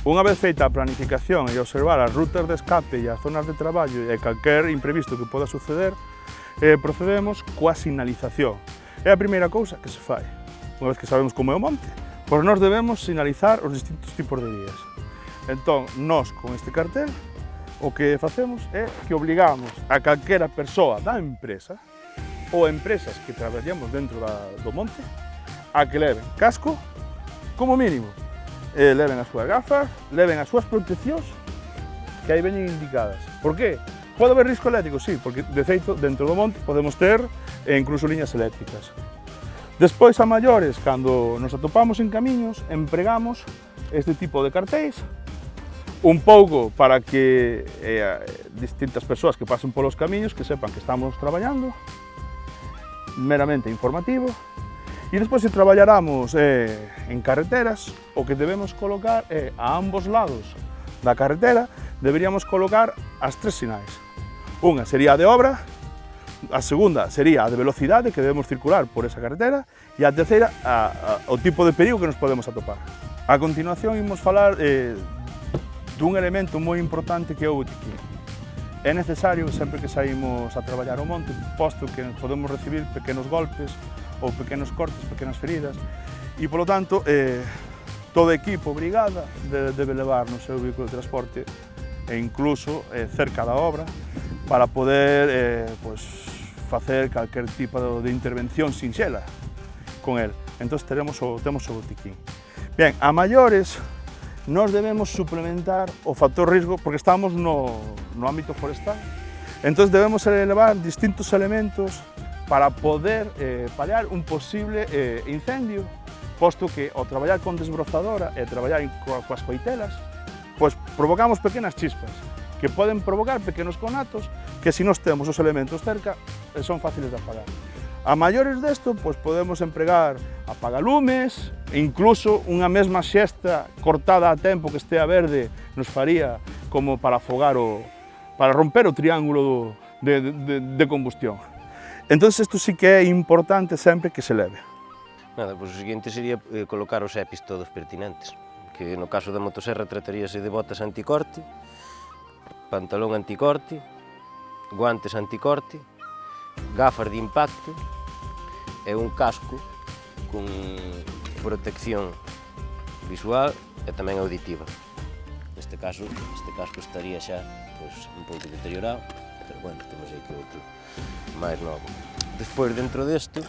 Unha vez feita a planificación e observar as rutas de escape e as zonas de traballo e calquer imprevisto que poda suceder, procedemos coa sinalización. É a primeira cousa que se fai. Unha vez que sabemos como é o monte, pois nós debemos sinalizar os distintos tipos de vías. Entón, nós con este cartel, o que facemos é que obligamos a calquera persoa da empresa ou empresas que traballamos dentro do monte a que leven casco como mínimo. Leven as súas gafas, leven as súas proteccións que aí veñen indicadas. Por qué? Pode haber risco eléctrico? Sí, porque de feito dentro do monte podemos ter incluso liñas eléctricas. Despois a maiores, cando nos atopamos en camiños, empregamos este tipo de cartéis un pouco para que distintas persoas que pasen polos camiños que sepan que estamos traballando, meramente informativo. E despois, se traballáramos en carreteras, o que debemos colocar é a ambos lados da carretera, deberíamos colocar as tres sinais. Unha sería a de obra, a segunda sería a de velocidade, que debemos circular por esa carretera, e a terceira, o tipo de perigo que nos podemos atopar. A continuación, imos falar dun elemento moi importante que é o botiquín. É necesario, sempre que saímos a traballar ao monte, posto que podemos recibir pequenos golpes, ou pequenos cortes, pequenas feridas, e, polo tanto, todo equipo, brigada, debe levar no seu vehículo de transporte, e incluso cerca da obra, para poder facer calquer tipo de intervención sinxela con el. Entón, temos o botiquín. Ben, a maiores, nós debemos suplementar o factor risco, porque estamos no ámbito forestal, entón debemos elevar distintos elementos para poder paliar un posible incendio, posto que ao traballar con desbrozadora e traballar coas coitelas, pois provocamos pequenas chispas que poden provocar pequenos conatos que, se nós temos os elementos cerca, son fáciles de apagar. A maiores desto, pois podemos empregar apagalumes, e incluso unha mesma xesta cortada a tempo que estea verde nos faría como para afogar para romper o triángulo de combustión. Entón, isto sí que é importante sempre que se leve. Nada, pois o seguinte sería colocar os EPIs todos pertinentes, que no caso da motoserra trataríase de botas anticorte, pantalón anticorte, guantes anticorte, gafas de impacto e un casco con protección visual e tamén auditiva. Neste caso, este casco estaría xa un pouco deteriorado, pero bueno, temos aí que outro máis novo. Despois, dentro desto,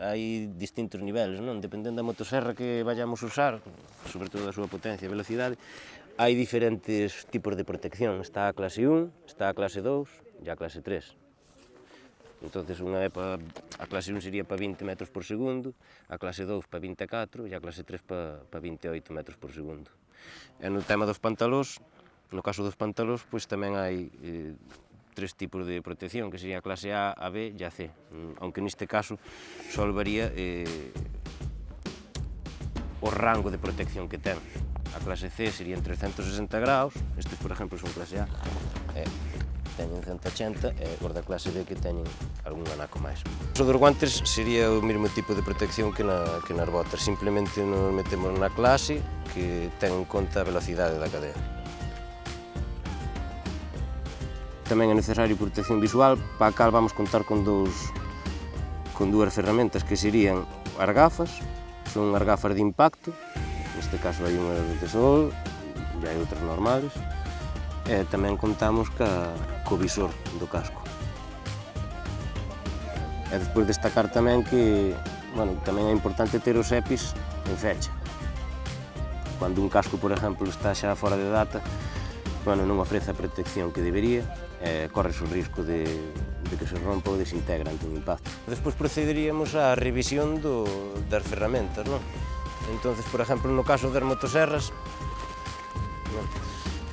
hai distintos niveles, non? Dependendo da motoserra que vayamos usar, sobre todo da súa potencia e velocidade, hai diferentes tipos de protección. Está a clase 1, está a clase 2 e a clase 3. Entón, a clase 1 sería para 20 metros por segundo, a clase 2 para 24 e a clase 3 para 28 metros por segundo. E no tema dos pantalós, no caso dos pantalós, pois tamén hai tres tipos de protección, que sería a clase A, a B e a C, aunque neste caso só varía o rango de protección que ten. A clase C sería en 360 graus, estes, por exemplo, son clase A, teñen 180, e os da clase B que teñen algún anaco máis. O dos guantes sería o mesmo tipo de protección que nas botas, simplemente nos metemos na clase que ten en conta a velocidade da cadea. Tamén é necesario protección visual, para a cal vamos contar con dúas ferramentas que serían as gafas, son as gafas de impacto, neste caso hai unha de sol e hai outras normales, e tamén contamos co visor do casco. E despois destacar tamén que, tamén é importante ter os EPIs en fecha. Cando un casco, por exemplo, está xa fora de data, non ofrece a protección que debería, corres o risco de que se rompa ou desintegra ante un impacto. Despois procederíamos á revisión das ferramentas, non? Entón, por exemplo, no caso das motoserras,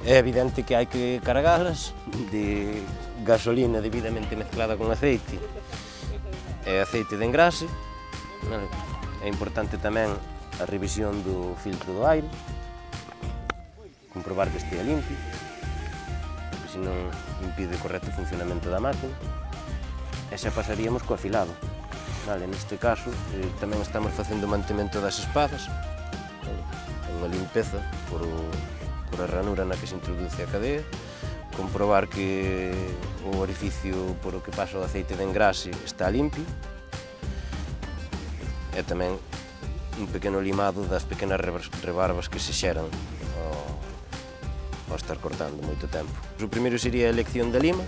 é evidente que hai que cargalas de gasolina debidamente mezclada con aceite e aceite de engrase. É importante tamén a revisión do filtro do aire, comprobar que estea limpio, porque senón impide o correcto funcionamento da máquina. E xa pasaríamos co afilado. Neste caso, tamén estamos facendo o mantemento das espadas, unha limpeza por por a ranura na que se introduce a cadea, comprobar que o orificio por o que pasa o aceite de engrase está limpio, e tamén un pequeno limado das pequenas rebarbas que se xeran ao estar cortando moito tempo. O primeiro sería a elección da lima.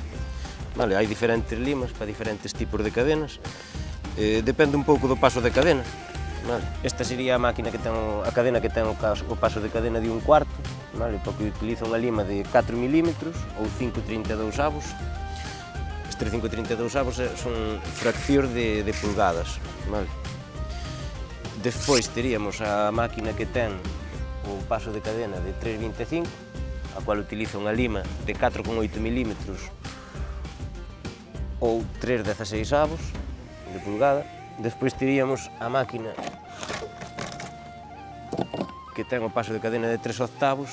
Vale, hai diferentes limas para diferentes tipos de cadenas. Depende un pouco do paso de cadena. Vale. Esta sería a máquina que ten a cadena que ten o paso de cadena de 1/4, vale, porque utiliza unha lima de 4 mm ou 5,32 avos. Estes 5,32 avos son fraccións de pulgadas. Vale. Despois teríamos a máquina que ten o paso de cadena de 3,25, a cual utiliza unha lima de 4,8 mm ou 3,16 avos de pulgada. Despois teríamos a máquina que ten o paso de cadena de 3/8,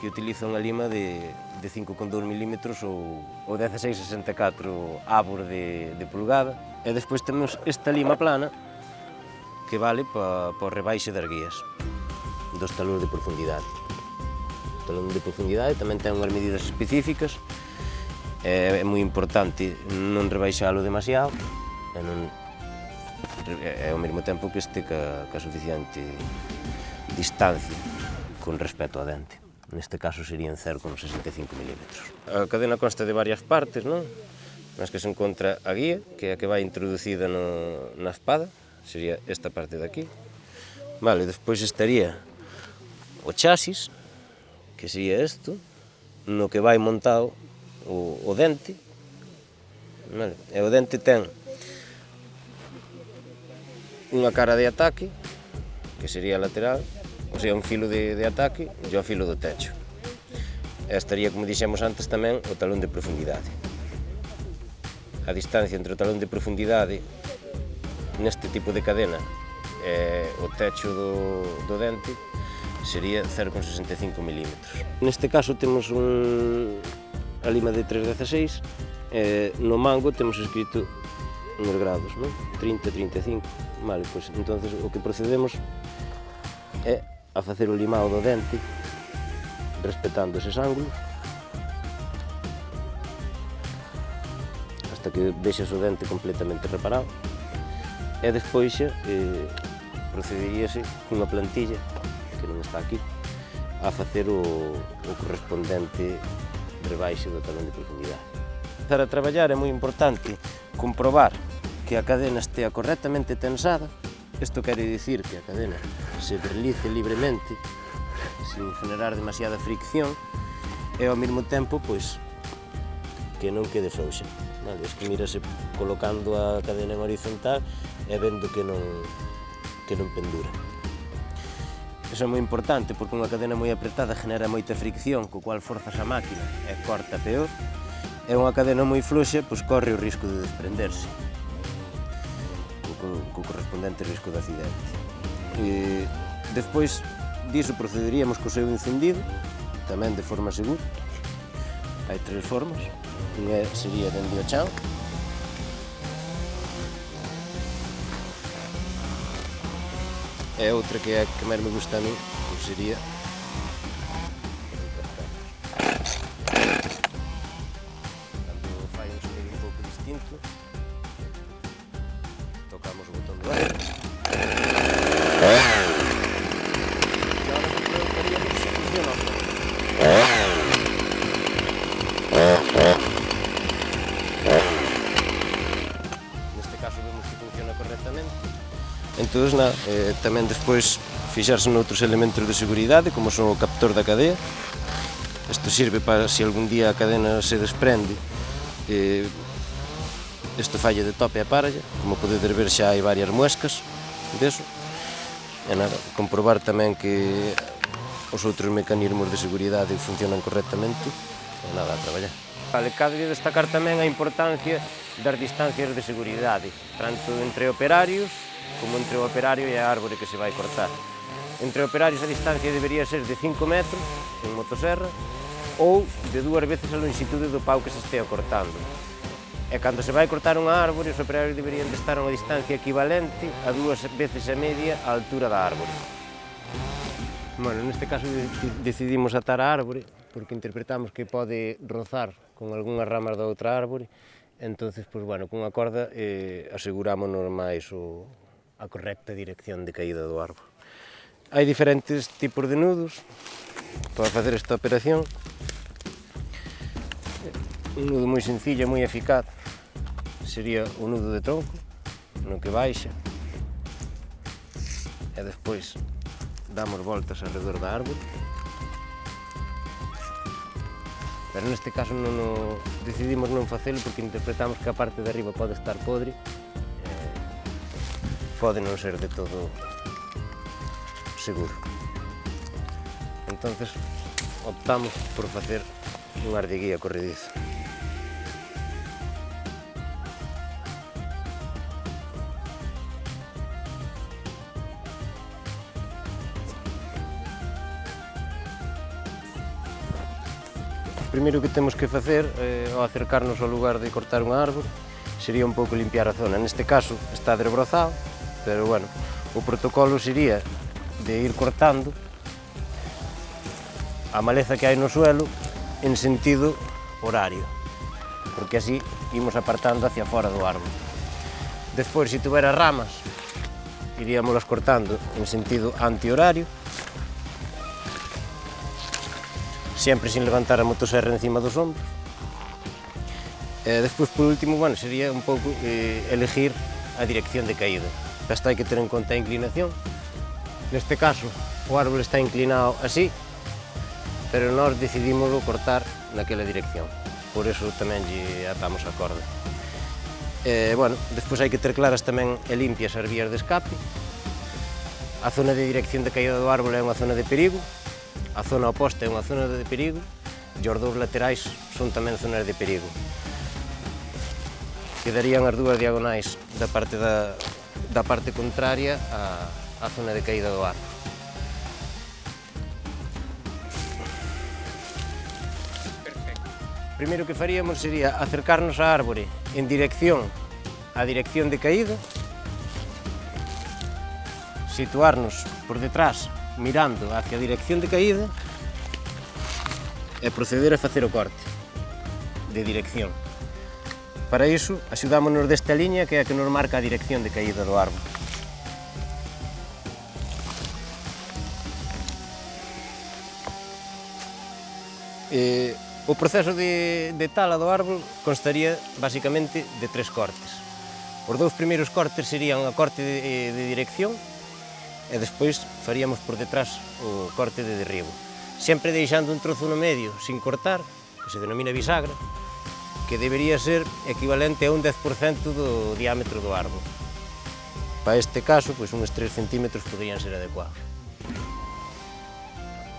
que utiliza unha lima de 5,2 mm ou 16,64 avos de pulgada. E despois temos esta lima plana, que vale para o rebaixe das guías, dos talóns de profundidade. O talón de profundidade tamén ten unhas medidas específicas. É moi importante non rebaixalo demasiado e ao mesmo tempo que este ca suficiente distancia con respecto ao dente. Neste caso serían 0,65 mm. A cadena consta de varias partes, non? Nas que se encontra a guía, que é a que vai introducida na espada, sería esta parte de aquí. Vale, despois estaría o chasis, que sería isto, no que vai montado o dente. Vale. E o dente ten unha cara de ataque, que sería lateral, ou sea, un filo de ataque e o filo do techo. E estaría, como dixemos antes, tamén o talón de profundidade. A distancia entre o talón de profundidade neste tipo de cadena e o techo do dente sería 0,65 mm. Neste caso temos a lima de 3,16 e no mango temos escrito uns grados, non? 30, 35. Vale, pois entonces o que procedemos é a facer o limado do dente respetando eses ángulos hasta que vexas o dente completamente reparado, e despois procederíase cunha plantilla que non está aquí a facer o correspondente rebaixe do talón de profundidade. Para traballar é moi importante comprobar que a cadena estea correctamente tensada. Isto quere dicir que a cadena se deslice libremente, sin generar demasiada fricción, e ao mesmo tempo, pois, que non quede frouxa. Vale, isto mírase colocando a cadena en horizontal e vendo que non pendura. Iso é moi importante, porque unha cadena moi apretada genera moita fricción, co cual forzas a máquina e corta peor, e unha cadena moi fluxa, pois corre o risco de desprenderse, co correspondente risco de accidente. E despois diso procederíamos co seu encendido, tamén de forma segura. Hai tres formas, unha sería dende o chan, e outra que é a que máis me gusta a mí, pois sería cando fai un sonido un pouco distinto, tocamos o botón do aire. E agora probaríamos se funciona o som. Neste caso vemos que funciona correctamente. Entón, tamén despois fixarse noutros elementos de seguridade, como son o captor da cadea. Isto sirve para, se algún día a cadena se desprende, isto falla de tope a paralla. Como podedes ver, xa hai varias muescas deso. E nada, comprobar tamén que os outros mecanismos de seguridade funcionan correctamente. E nada, a traballar. Vale, cabe destacar tamén a importancia das distancias de seguridade, tanto entre operarios como entre o operario e a árbore que se vai cortar. Entre operarios a distancia debería ser de 5 metros en motoserra ou de 2 veces a longitude do pau que se estea cortando. E cando se vai cortar unha árbore, os operarios deberían de estar a unha distancia equivalente a 2 veces e media a altura da árbore. Bueno, neste caso decidimos atar a árbore porque interpretamos que pode rozar con algunhas ramas da outra árbore. Entonces, pois, bueno, cunha corda asegurámonos máis a correcta dirección de caída do árbore. Hai diferentes tipos de nudos para facer esta operación. Un nudo moi sencillo e moi eficaz sería o nudo de tronco, no que baixa e despois damos voltas alrededor da árbore. Pero neste caso decidimos non facelo porque interpretamos que a parte de arriba pode estar podre, pode non ser de todo seguro. Entonces optamos por facer un ardiguía corredizo. O primeiro que temos que facer ao acercarnos ao lugar de cortar unha árbore sería un pouco limpiar a zona. Neste caso está desbrozado, pero bueno, o protocolo sería de ir cortando a maleza que hai no suelo en sentido horario, porque así imos apartando hacia fora do árbore. Despois, se tuvera ramas, iríamolas cortando en sentido antihorario, sempre sin levantar a motosserra encima dos ombros. Despois, por último, bueno, sería un pouco elegir a dirección de caída. Isto hai que ter en conta a inclinación. Neste caso, o árbore está inclinado así, pero nós decidimos cortar naquela dirección. Por eso tamén lle atamos a corda. Bueno, despois hai que ter claras tamén e limpias as vías de escape. A zona de dirección de caída do árbore é unha zona de perigo. A zona oposta é unha zona de perigo e os dous laterais son tamén zonas de perigo. Quedarían as dúas diagonais da parte contraria á zona de caída do árbore. O primeiro que faríamos sería acercarnos á árbore en dirección á dirección de caída, situarnos por detrás mirando hacia a dirección de caída e proceder a facer o corte de dirección. Para iso, axudámonos desta liña que é a que nos marca a dirección de caída do árbore. O proceso de tala do árbore constaría basicamente de 3 cortes. Os 2 primeiros cortes serían o corte de dirección e despois faríamos por detrás o corte de derribo, sempre deixando un trozo no medio sin cortar, que se denomina bisagra, que debería ser equivalente a un 10% do diámetro do árbore. Para este caso, pois uns 3 centímetros poderían ser adecuados.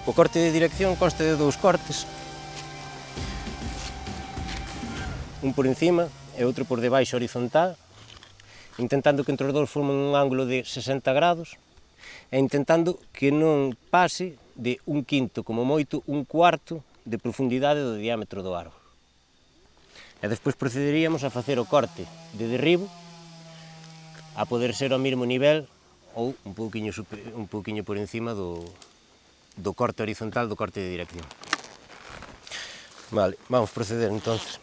O corte de dirección consta de 2 cortes, un por encima e outro por debaixo horizontal, intentando que entre os 2 formen un ángulo de 60 grados, e intentando que non pase de 1/5, como moito 1/4 de profundidade do diámetro do árbore. E despois procederíamos a facer o corte de derribo, a poder ser ao mesmo nivel ou un pouquiño por encima do corte horizontal do corte de dirección. Vale, vamos proceder entonces.